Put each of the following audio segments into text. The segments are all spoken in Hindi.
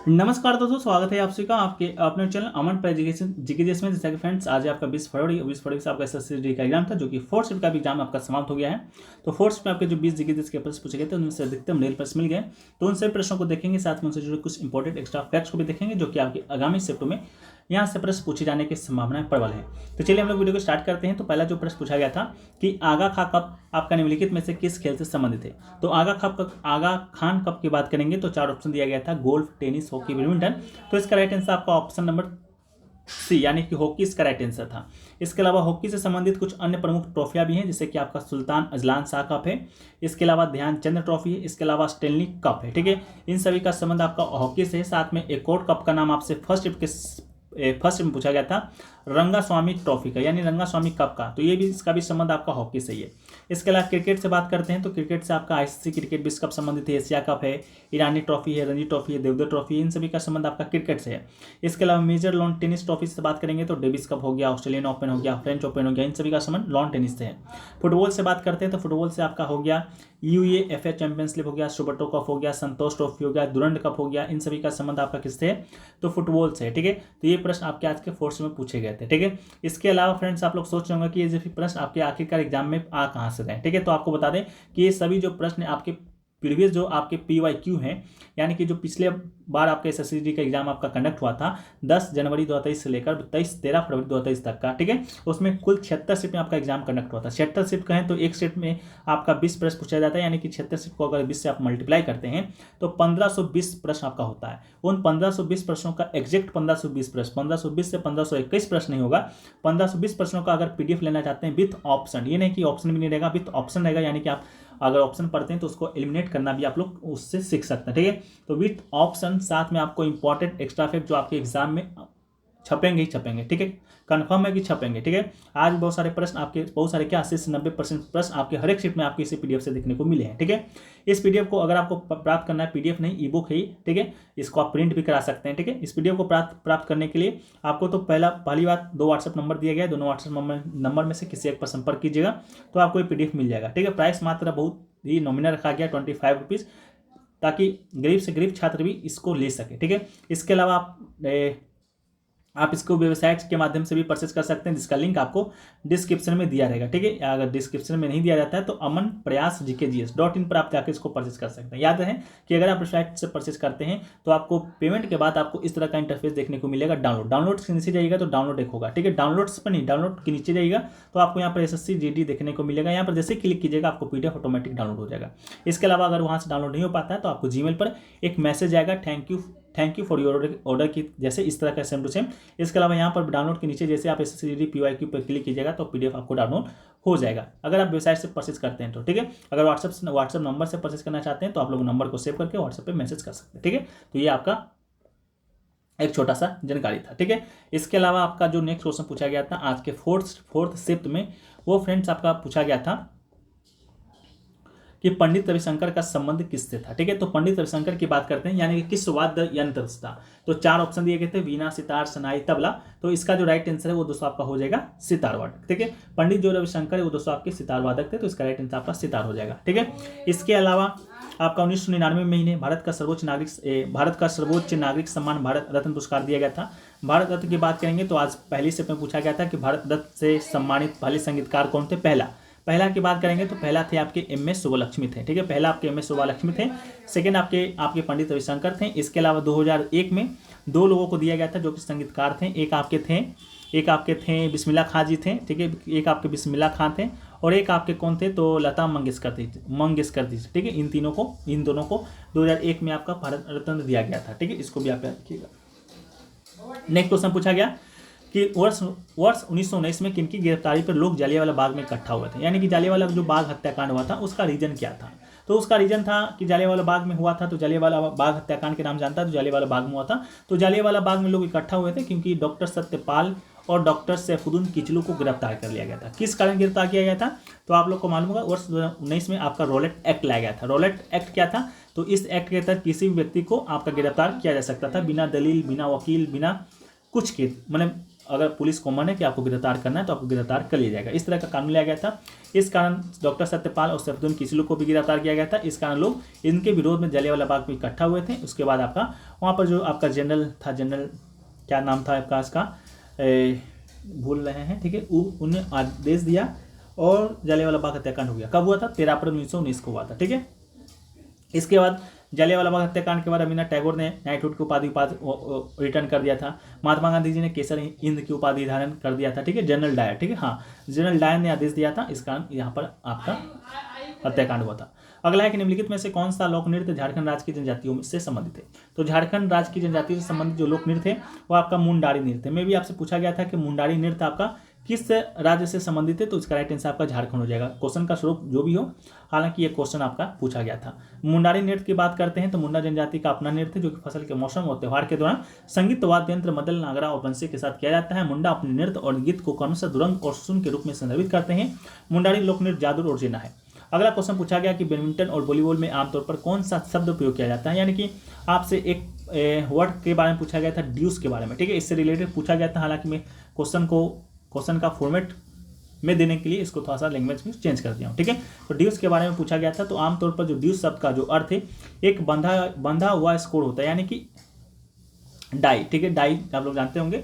नमस्कार दोस्तों, स्वागत है आप सभी का आपके अपने चैनल अमन पर एजुकेशन जीके में। जैसा कि फ्रेंड्स, आज आपका 20 फरवरी से आपका एसएससी का एग्जाम था, जो कि फोर्थ शिफ्ट का भी एग्जाम आपका समाप्त हो गया है। तो फोर्थ शिफ्ट में आपके जो 20 जीके के प्रश्न पूछे गए थे, उनमें से अधिकतम रियल प्रश्न मिल गए। तो उन सभी प्रश्नों को देखेंगे, साथ में उनसे जुड़े कुछ इंपॉर्टेंट एक्स्ट्रा फैक्ट्स को भी देखेंगे, जो कि आपके आगामी शिफ्टों में यहाँ से प्रश्न पूछे जाने की संभावनाएं प्रबल है। तो चलिए हम लोग वीडियो को स्टार्ट करते हैं। तो पहला जो प्रश्न पूछा गया था कि आगा खां कप आपका निम्नलिखित में से किस खेल से संबंधित है। तो आगा खान कप की बात करेंगे तो 4 ऑप्शन दिया गया था: गोल्फ, टेनिस, हॉकी, बैडमिंटन। तो इसका राइट आंसर आपका ऑप्शन नंबर सी यानी कि हॉकी इसका राइट आंसर था। इसके अलावा हॉकी से संबंधित कुछ अन्य प्रमुख ट्रॉफियां भी हैं, जैसे कि आपका सुल्तान अजलान शाह कप है, इसके अलावा ध्यानचंद ट्रॉफी है, इसके अलावा स्टेनली कप है। ठीक है, इन सभी का संबंध आपका हॉकी से है। साथ में एक और कप का नाम आपसे फर्स्ट में पूछा गया था, रंगास्वामी ट्रॉफी का यानी रंगास्वामी कप का। तो ये भी इसका भी संबंध आपका हॉकी से ही है। इसके अलावा क्रिकेट से बात करते हैं तो क्रिकेट से आपका आईसीसी क्रिकेट विश्व कप संबंधित है, एशिया कप है, ईरानी ट्रॉफी है, रणजी ट्रॉफी है, देवधर ट्रॉफी है। इन सभी का संबंध आपका क्रिकेट से है। इसके अलावा मेजर लॉन टेनिस ट्रॉफी से बात करेंगे तो डेविस कप हो गया, ऑस्ट्रेलियन ओपन हो गया, फ्रेंच ओपन हो गया। इन सभी का संबंध लॉन टेनिस से है। फुटबॉल से बात करते हैं तो फुटबॉल से आपका हो गया यूएफए चैंपियंस लीग हो गया, सुबर्टो कप हो गया, संतोष ट्रॉफी हो गया, दुरंड कप हो गया। इन सभी का संबंध आपका किससे है? तो फुटबॉल से है। ठीक है, तो ये प्रश्न आपके आज के फोर्थ में पूछे गए थे। ठीक है, इसके अलावा फ्रेंड्स आप लोग सोच रहे होंगे कि ये जो प्रश्न आपके आखिरकार एग्जाम में आ कहाँ से रहे। ठीक है, तो आपको बता दें कि ये सभी जो प्रश्न आपके प्रीवियस जो आपके PYQ हैं, यानी कि जो पिछले बार आपके एसएससी का एग्जाम आपका कंडक्ट हुआ था 10 जनवरी 2023 से लेकर 13 फरवरी 2023 तक का। ठीक है, उसमें कुल 76 शिफ्ट में आपका एग्जाम कंडक्ट हुआ था। 76 शिफ्ट कहें तो एक शिफ्ट में आपका 20 प्रश्न पूछा जाता है, यानी कि 76 शिफ्ट को अगर 20 से आप मल्टीप्लाई करते हैं तो 1520 प्रश्न आपका होता है। उन 1520 प्रश्नों का एग्जैक्ट 1520 प्रश्न, 1520 से 1521 प्रश्न नहीं होगा। 1520 प्रश्नों का अगर PDF लेना चाहते हैं विथ ऑप्शन, ये नहीं कि ऑप्शन भी नहीं रहेगा, विथ ऑप्शन रहेगा, यानी कि आप अगर ऑप्शन पढ़ते हैं तो उसको एलिमिनेट करना भी आप लोग उससे सीख सकते हैं। ठीक है, तो विथ ऑप्शन साथ में आपको इंपॉर्टेंट एक्स्ट्रा फैक्ट जो आपके एग्जाम में छपेंगे ही छपेंगे। ठीक है, कंफर्म है कि छपेंगे। ठीक है, आज बहुत सारे प्रश्न आपके बहुत सारे क्या 80 से 90% प्रश्न आपके हर एक शीट में आपको इसी PDF से देखने को मिले हैं। ठीक है, इस PDF को अगर आपको प्राप्त करना है, PDF नहीं ई-बुक है। ठीक है, इसको आप प्रिंट भी करा सकते हैं। ठीक है, इस PDF को प्राप्त करने के लिए आपको तो पहली बात 2 व्हाट्सएप नंबर दिया गया है, दोनों व्हाट्सएप नंबर में से किसी एक पर संपर्क कीजिएगा तो आपको ये PDF मिल जाएगा। ठीक है, प्राइस मात्र बहुत ही नॉमिनल रखा गया 25 रुपीज़, ताकि गरीब से गरीब छात्र भी इसको ले सके। ठीक है, इसके अलावा आप इसको वेबसाइट के माध्यम से भी परचेज कर सकते हैं, जिसका लिंक आपको डिस्क्रिप्शन में दिया रहेगा। ठीक है, अगर डिस्क्रिप्शन में नहीं दिया जाता है तो अमन प्रयास GKGS.in पर आप जाकर इसको परचेज कर सकते हैं। याद रहे कि अगर आप वेबसाइट से परचेज करते हैं तो आपको पेमेंट के बाद आपको इस तरह का इंटरफेस देखने को मिलेगा। डाउनलोड के नीचे जाइएगा तो डाउनलोड एक होगा। ठीक है, डाउनलोड्स पर नहीं, डाउनलोड के नीचे जाइएगा तो आपको यहाँ पर SSC GD देखने को मिलेगा। यहाँ पर जैसे क्लिक कीजिएगा आपको PDF ऑटोमेटिक डाउनलोड हो जाएगा। इसके अलावा अगर वहाँ से डाउनलोड नहीं हो पाता है तो आपको Gmail पर एक मैसेज आएगा, thank you for your order की, जैसे इस तरह का सेम टू सेम। इसके अलावा यहाँ पर डाउनलोड के नीचे जैसे आप SSC GD PYQ पर क्लिक कीजिएगा तो PDF आपको डाउनलोड हो जाएगा, अगर आप वेबसाइट से परचेज करते हैं तो। ठीक है, अगर व्हाट्सएप नंबर से परचेज करना चाहते हैं तो आप लोग नंबर को सेव करके व्हाट्सएप पे मैसेज कर सकते हैं। ठीक है, तो ये आपका एक छोटा सा जानकारी था। ठीक है, इसके अलावा आपका जो नेक्स्ट क्वेश्चन पूछा गया था आज के फोर्थ शिफ्ट में, वो फ्रेंड्स आपका पूछा गया था कि पंडित रविशंकर का संबंध किससे था। ठीक है, तो पंडित रविशंकर की बात करते हैं, यानी कि किस वाद्य यंत्र से था। तो 4 ऑप्शन दिए गए थे: वीणा, सितार, शनाई, तबला। तो इसका जो राइट आंसर है वो दोस्तों आपका हो जाएगा सितार वादक। ठीक है, पंडित जो रविशंकर है वो दोस्तों आपके सितार वादक थे, तो इसका राइट आंसर आपका सितार हो जाएगा। ठीक है, इसके अलावा आपका 1999 में ही भारत का सर्वोच्च नागरिक सम्मान भारत रत्न पुरस्कार दिया गया था। भारत रत्न की बात करेंगे तो आज पहली स्टेप में पूछा गया था कि भारत रत्न से सम्मानित पहले संगीतकार कौन थे। पहला की बात करेंगे तो पहला थे आपके MS सुब्बलक्ष्मी थे। ठीक है, पहला आपके MS सुब्बलक्ष्मी थे। सेकंड आपके पंडित रविशंकर थे। इसके अलावा 2001 में 2 लोगों को दिया गया था जो कि संगीतकार थे। एक आपके थे बिस्मिल्लाह खां जी थे। ठीक है, एक आपके बिस्मिल्लाह खां थे और एक आपके कौन थे तो लता मंगेशकर जी। ठीक है, इन दोनों को 2001 में आपका भारत रत्न दिया गया था। ठीक है, इसको भी आप याद रखिएगा। नेक्स्ट क्वेश्चन पूछा गया कि वर्ष 1919 में किनकी गिरफ्तारी पर लोग जालियांवाला बाग में इकट्ठा हुए थे, यानी कि जालियांवाला जो बाग हत्याकांड हुआ था उसका रीजन क्या था। तो उसका रीजन था कि जालियांवाला बाग में हुआ था, तो जालियांवाला बाग हत्याकांड के नाम जानता है, तो जालियांवाला बाग में हुआ था। तो जालियांवाला बाग में लोग इकट्ठा हुए थे क्योंकि डॉक्टर सत्यपाल और डॉक्टर सैफुद्दीन किचलू को गिरफ्तार कर लिया गया था। किस कारण गिरफ्तार किया गया था तो आप लोग को मालूम होगा, वर्ष 2019 में आपका रॉलेट एक्ट लाया गया था। रॉलेट एक्ट क्या था, तो इस एक्ट के तहत किसी भी व्यक्ति को आपका गिरफ्तार किया जा सकता था बिना दलील, बिना वकील, बिना कुछ के, मतलब अगर पुलिस को मन है कि आपको गिरफ्तार करना है तो आपको गिरफ्तार कर लिया जाएगा। इस तरह का कानून लिया गया था। इस कारण डॉक्टर सत्यपाल और सैफुद्दीन किसी को भी गिरफ्तार किया गया था। इस कारण लोग इनके विरोध में जलियांवाला बाग में इकट्ठा हुए थे। उसके बाद आपका वहाँ पर जो आपका जनरल था, जनरल क्या नाम था आपका, इसका भूल रहे हैं, ठीक है, उन्हें आदेश दिया और जलियांवाला बाग हत्याकांड हो गया। कब हुआ था? 13 अप्रैल 1919 को हुआ था, ठीक है। इसके बाद जलियांवाला बाग हत्याकांड के बाद रवींद्रनाथ टैगोर ने नाइटहुड की उपाधि रिटर्न कर दिया था। महात्मा गांधी जी ने केसर हिंद की उपाधि धारण कर दिया था, ठीक है, जनरल डायर, ठीक है, हाँ, जनरल डायर ने आदेश दिया था। इस कारण यहाँ पर आपका हत्याकांड हुआ था। अगला है कि निम्नलिखित में से कौन सा लोक नृत्य झारखंड राज्य की जनजातियों से संबंधित है? तो झारखंड राज्य की जनजातियों से संबंधित जो लोक नृत्य है वो आपका मुंडारी नृत्य में भी आपसे पूछा गया था कि मुंडारी नृत्य आपका किस राज्य से संबंधित है, तो इसका राइट आंसर आपका झारखंड हो जाएगा। क्वेश्चन का स्वरूप जो भी हो, हालांकि ये क्वेश्चन आपका पूछा गया था। मुंडारी नृत्य की बात करते हैं तो मुंडा जनजाति का अपना नृत्य जो कि फसल के मौसम और त्यौहार के दौरान संगीत, वाद्य यंत्र, मदल, नागरा और बंसी के साथ किया जाता है। मुंडा अपने नृत्य और गीत को क्रमशः दुरंग और सुन के रूप में संदर्भित करते हैं। मुंडारी लोक नृत्य जादू और जीना है। अगला क्वेश्चन पूछा गया कि बैडमिंटन और वॉलीबॉल में आमतौर पर कौन सा शब्द प्रयोग किया जाता है, यानी कि आपसे एक वर्ड के बारे में पूछा गया था, ड्यूस के बारे में, ठीक है, इससे रिलेटेड पूछा गया था। हालांकि मैं क्वेश्चन का फॉर्मेट में देने के लिए इसको थोड़ा सा लैंग्वेज में चेंज कर दिया हूँ, ठीक है। तो ड्यूस के बारे में पूछा गया था। तो आमतौर पर जो ड्यूस शब्द का जो अर्थ है, एक बंधा हुआ स्कोर होता है, यानी कि डाई, ठीक है, डाई आप लोग जानते होंगे,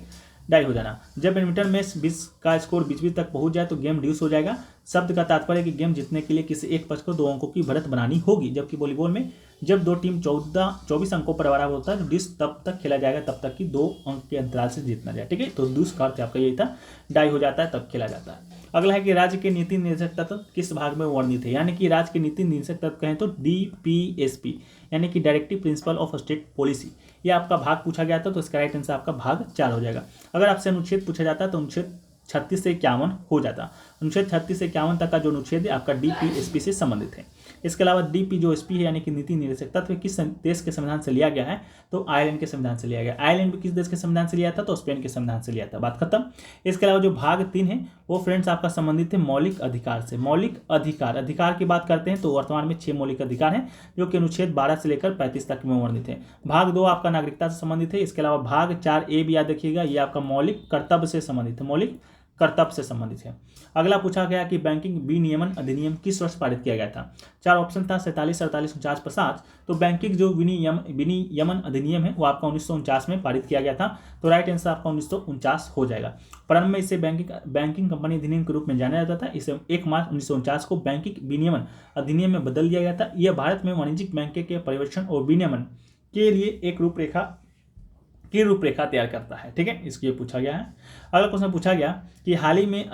डाई हो जाना। जब बैडमिंटन में 20 का स्कोर 20 तक पहुंच जाए तो गेम ड्यूस हो जाएगा। शब्द का तात्पर्य है कि गेम जीतने के लिए किसी एक पक्ष को 2 अंकों की बढ़त बनानी होगी। जबकि वॉलीबॉल में जब 2 टीम 24 अंकों पर बराबर होता है तो ड्यूस तब तक खेला जाएगा तब तक कि 2 अंक के अंतराल से जीतना जाए, ठीक है। तो ड्यूस का अर्थ आपका यही था, डाई हो जाता है तब खेला जाता है। अगला है कि राज्य के नीति निर्देशक तत्व किस भाग में वर्णित है, यानी कि राज्य के नीति निर्देशक तत्व कहें तो DPSP, यानी कि directive principle of state policy, ये आपका भाग पूछा गया था। तो इसका राइट आंसर आपका भाग 4 हो जाएगा। अगर आपसे अनुच्छेद पूछा जाता है तो अनुच्छेद 36 से 51 हो जाता। अनुच्छेद 36 से 51 तक का जो अनुच्छेद है आपका DPSP से संबंधित है। इसके अलावा DP जो SP है, यानी कि नीति निर्देशक तत्व, किस देश के संविधान से लिया गया है? तो आयरलैंड के संविधान से लिया गया। आयरलैंड भी किस देश के संविधान से लिया था? तो स्पेन के संविधान से लिया था। बात खत्म। इसके अलावा जो भाग 3 है वो फ्रेंड्स आपका संबंधित है मौलिक अधिकार से। मौलिक अधिकार की बात करते हैं तो वर्तमान में 6 मौलिक अधिकार हैं जो कि अनुच्छेद 12 से लेकर 35 तक में वर्णित है। भाग 2 आपका नागरिकता से संबंधित है। इसके अलावा भाग 4A भी याद रखिएगा, ये आपका मौलिक कर्तव्य से संबंधित है, मौलिक कर्तव्य से संबंधित है। अगला पूछा गया कि बैंकिंग विनियमन अधिनियम किस वर्ष पारित किया गया था? 4 ऑप्शन था, 47, 48, 49, 50। तो बैंकिंग जो विनियमन अधिनियम है वो आपका 1949 में पारित किया गया था। तो राइट आंसर आपका 1949 हो जाएगा। प्रारंभ में इसे बैंकिंग कंपनी अधिनियम के रूप में जाना जाता था। इसे 1 मार्च 1949 को बैंकिंग विनियमन अधिनियम में बदल दिया गया था। यह भारत में वाणिज्यिक बैंक के परिवर्तन और विनियमन के लिए एक रूपरेखा तैयार करता है, ठीक है, इसके पूछा गया है। अगला क्वेश्चन पूछा गया कि हाल ही में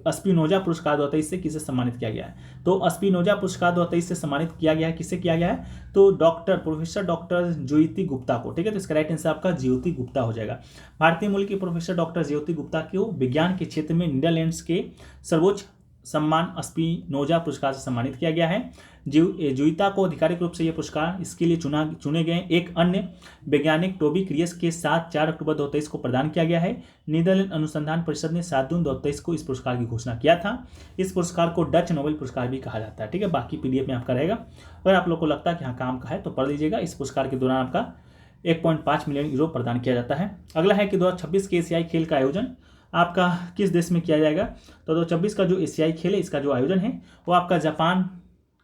स्पिनोजा पुरस्कार 2023 से किसे सम्मानित किया गया है? तो स्पिनोजा पुरस्कार 2023 से सम्मानित किया गया है, किसे किया गया है? तो प्रोफेसर डॉक्टर ज्योति गुप्ता को, ठीक है। तो इसका राइट आंसर आपका ज्योति गुप्ता हो जाएगा। भारतीय मूल की प्रोफेसर डॉक्टर ज्योति गुप्ता को विज्ञान के क्षेत्र में नीदरलैंड्स के सर्वोच्च सम्मान स्पिनोजा पुरस्कार से सम्मानित किया गया है। ज्योतिता को आधिकारिक रूप से यह पुरस्कार इसके लिए चुने गए एक अन्य वैज्ञानिक टोबी क्रियस के साथ 4 अक्टूबर 2023 को प्रदान किया गया है। नीदरलैंड अनुसंधान परिषद ने 7 जून 2023 को इस पुरस्कार की घोषणा किया था। इस पुरस्कार को डच नोबेल पुरस्कार भी कहा जाता है, ठीक है। बाकी PDF में आपका रहेगा। अगर आप लोग को लगता है कि हाँ काम का है तो पढ़ लीजिएगा। इस पुरस्कार के दौरान आपका 1.5 मिलियन यूरो प्रदान किया जाता है। अगला है कि 2026 के एशियाई खेल का आयोजन आपका किस देश में किया जाएगा? तो 2026 का जो एशियाई खेल है इसका जो आयोजन है वो आपका जापान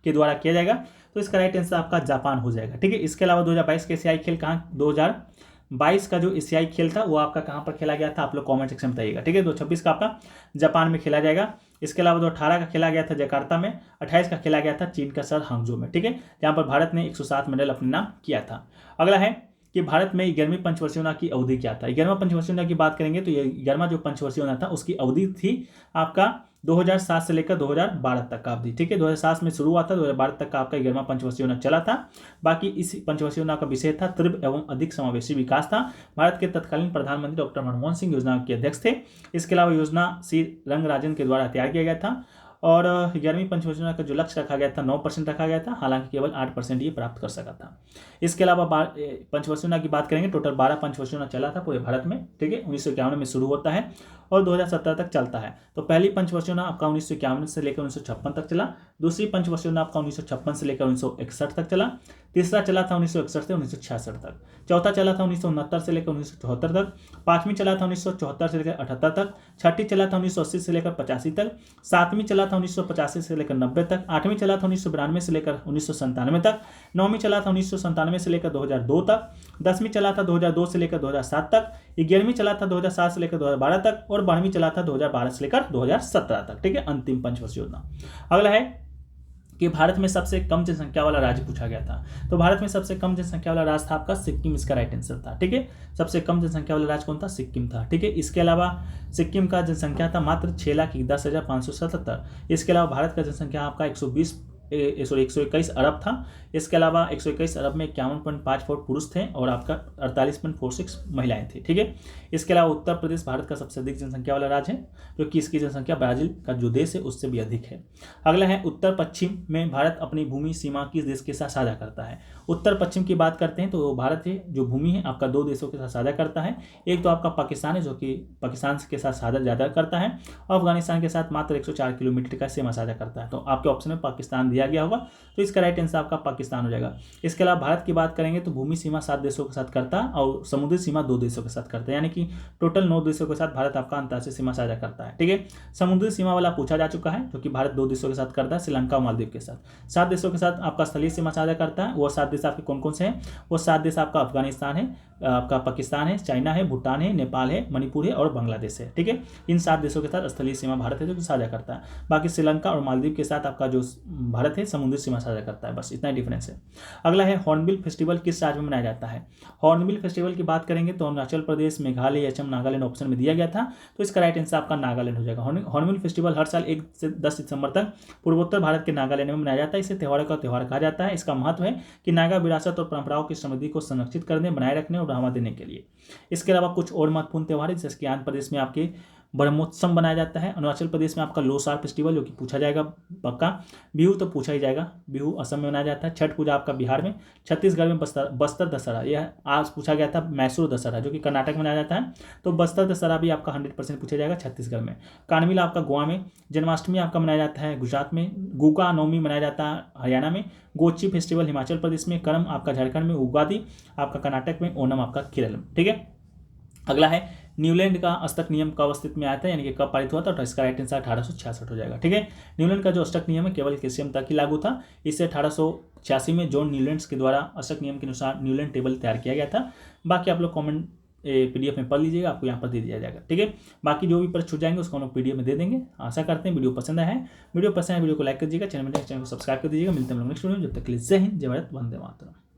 के द्वारा किया जाएगा। तो इसका राइट आंसर आपका जापान हो जाएगा, ठीक है। इसके अलावा 2022 के एशियाई खेल 2022 का जो एशियाई खेल था वो आपका कहाँ पर खेला गया था? आप लोग कमेंट सेक्शन में बताइएगा, ठीक है। 2026 का आपका जापान में खेला जाएगा। इसके अलावा 2018 का खेला गया था जकार्ता में, 28 का खेला गया था चीन का शहर हांगझो में, ठीक है, जहाँ पर भारत ने 107 मेडल अपने नाम किया था। अगला है कि भारत में 11वीं पंचवर्षीय योजना की अवधि क्या था? 11वां पंचवर्षीय योजना की बात करेंगे तो ये 11वां जो पंचवर्षीय योजना था उसकी अवधि थी आपका 2007 से लेकर 2012 तक का अवधि, ठीक है। 2007 में शुरू हुआ था, 2012 तक का आपका 11वां पंचवर्षीय योजना चला था। बाकी इस पंचवर्षीय योजना का विषय था तीव्र एवं अधिक समावेशी विकास था। भारत के तत्कालीन प्रधानमंत्री डॉक्टर मनमोहन सिंह योजना के अध्यक्ष थे। इसके अलावा योजना श्री रंगराजन के द्वारा तैयार किया गया था। और 11वीं पंचवर्षीय योजना का जो लक्ष्य रखा गया था 9% रखा गया था, हालांकि केवल 8% ये प्राप्त कर सका था। इसके अलावा पंचवर्षीय योजना की बात करेंगे, टोटल 12 पंचवर्षीय योजना चला था पूरे भारत में, ठीक है। 1951 में शुरू होता है और 2017 तक चलता है। तो पहली पंचवर्षीय योजना आपका 1951 से लेकर 1956 तक चला। दूसरी पंचवर्षीय योजना आपका 1956 से लेकर 1961 तक चला। तीसरा चला था 1961 से 1966 तक। चौथा चला था 1969 से लेकर 1974 तक। पाँचवीं चला था 1974 से लेकर 78 तक। छठी चला था 1980 से लेकर 85 तक। सातवीं चला था 1985 से लेकर 90 तक। आठवीं चला था 1992 से लेकर 1997 तक। नौवीं चला था 1997 से लेकर 2002 तक। 10वीं चला था 2002 से लेकर 2007 तक। 11वीं चला था 2007 से लेकर 2012 तक। और 12वीं चला था 2012 से लेकर 2017 तक। ठीक है, अंतिम पंचवर्षीय योजना। अगला है कि भारत में सबसे कम जनसंख्या वाला राज्य पूछा गया था। तो भारत में सबसे कम जनसंख्या वाला राज्य था आपका सिक्किम, इसका राइट आंसर था। ठीक है, सबसे कम जनसंख्या वाला राज्य कौन था? सिक्किम था। ठीक है, इसके अलावा सिक्किम का जनसंख्या था मात्र 6,10,577। इसके अलावा भारत का जनसंख्या आपका 121 अरब था। इसके अलावा 121 अरब में 51.54 पुरुष थे और आपका 48.46 महिलाएं थी। ठीक है, इसके अलावा उत्तर प्रदेश भारत का सबसे अधिक जनसंख्या वाला राज्य है, जो कि इसकी जनसंख्या ब्राजील का जो देश है उससे भी अधिक है। अगला है उत्तर पश्चिम में भारत अपनी भूमि सीमा किस देश के साथ साझा करता है? उत्तर पश्चिम की बात करते हैं तो भारत है जो भूमि है आपका दो देशों के साथ साझा करता है। एक तो आपका पाकिस्तान है, जो कि पाकिस्तान के साथ साझा ज़्यादा करता है, और अफगानिस्तान के साथ मात्र 104 किलोमीटर का सीमा साझा करता है। तो आपके ऑप्शन में पाकिस्तान दिया गया होगा, तो इसका राइट आंसर आपका पाकिस्तान हो जाएगा। इसके अलावा भारत की बात करेंगे तो भूमि सीमा 7 देशों के साथ करता है और समुद्री सीमा 2 देशों के साथ करता है, यानी कि टोटल 9 देशों के साथ भारत आपका अंतर्राष्ट्रीय सीमा साझा करता है। ठीक है, समुद्री सीमा वाला पूछा जा चुका है, जो कि भारत 2 देशों के साथ करता है, श्रीलंका और मालदीव के साथ। 7 देशों के साथ आपका स्थलीय सीमा साझा करता है। वो 7 देश आपके कौन कौन से हैं? वो 7 देश आपका अफगानिस्तान है, आपका पाकिस्तान है, चाइना है, भूटान है, नेपाल है, मणिपुर है और बांग्लादेश है। ठीक है, इन 7 देशों के साथ स्थलीय सीमा भारत है जो कि साझा करता है। बाकी श्रीलंका और मालदीव के साथ आपका जो भारत है समुद्री सीमा साझा करता है। बस इतना डिफरेंस है। अगला है हॉर्नबिल फेस्टिवल किस राज्य में मनाया जाता है? हॉर्नबिल फेस्टिवल की बात करेंगे तो अरुणाचल प्रदेश, मेघालय, असम, नागालैंड ऑप्शन में दिया गया था, तो इसका राइट आंसर आपका नागालैंड हो जाएगा। हॉर्नबिल फेस्टिवल हर साल 1 से 10 दिसंबर तक पूर्वोत्तर भारत के नागालैंड में मनाया जाता है। इसे त्योहार का त्योहार कहा जाता है। इसका महत्व है कि नागा विरासत और परंपराओं की समृद्धि को संरक्षित करने, बनाए रखने और बढ़ावा देने के लिए। इसके अलावा कुछ और महत्वपूर्ण त्योहार है, जैसे कि आंध्र प्रदेश में आपके ब्रह्मोत्सव मनाया जाता है। अरुणाचल प्रदेश में आपका लोसार फेस्टिवल, जो कि पूछा जाएगा पक्का। बिहू तो पूछा ही जाएगा, बिहू असम में मनाया जाता है। छठ पूजा आपका बिहार में। छत्तीसगढ़ में बस्तर दशहरा, यह आज पूछा गया था। मैसूर दशहरा जो कि कर्नाटक में मनाया जाता है, तो बस्तर दशहरा भी आपका 100% पूछा जाएगा छत्तीसगढ़ में। कानमिल आपका गोवा में। जन्माष्टमी आपका मनाया जाता है गुजरात में। गुगा नवमी मनाया जाता है हरियाणा में। गोची फेस्टिवल हिमाचल प्रदेश में। करम आपका झारखंड में। उगादी आपका कर्नाटक में। ओनम आपका केरल में। ठीक है, अगला है न्यूलैंड का अष्टक नियम कब अस्तित्व में आया था, यानी कि कब पारित हुआ था? तो इसका राइट आंसर 1866 हो जाएगा। ठीक है, न्यूलैंड का जो अष्टक नियम है केवल कैल्शियम तक ही लागू था। इसे 1886 में जॉन न्यूलैंड्स के द्वारा अष्टक नियम के अनुसार न्यूलैंड टेबल तैयार किया गया था। बाकी आप लोग कॉमेंट PDF में पढ़ लीजिएगा, आपको यहाँ पर दे दिया जाएगा। ठीक है, बाकी जो भी प्रश्न छूट जाएंगे उसको हम लोग PDF में दे देंगे। आशा करते हैं वीडियो पसंद आया है। वीडियो पसंद है वीडियो को लाइक कर दीजिएगा, चैनल को सब्सक्राइब कर दीजिएगा। मिलते हैं हम लोग नेक्स्ट वीडियो में। जब तक के लिए जय हिंद, जय भारत, वंदे मातरम।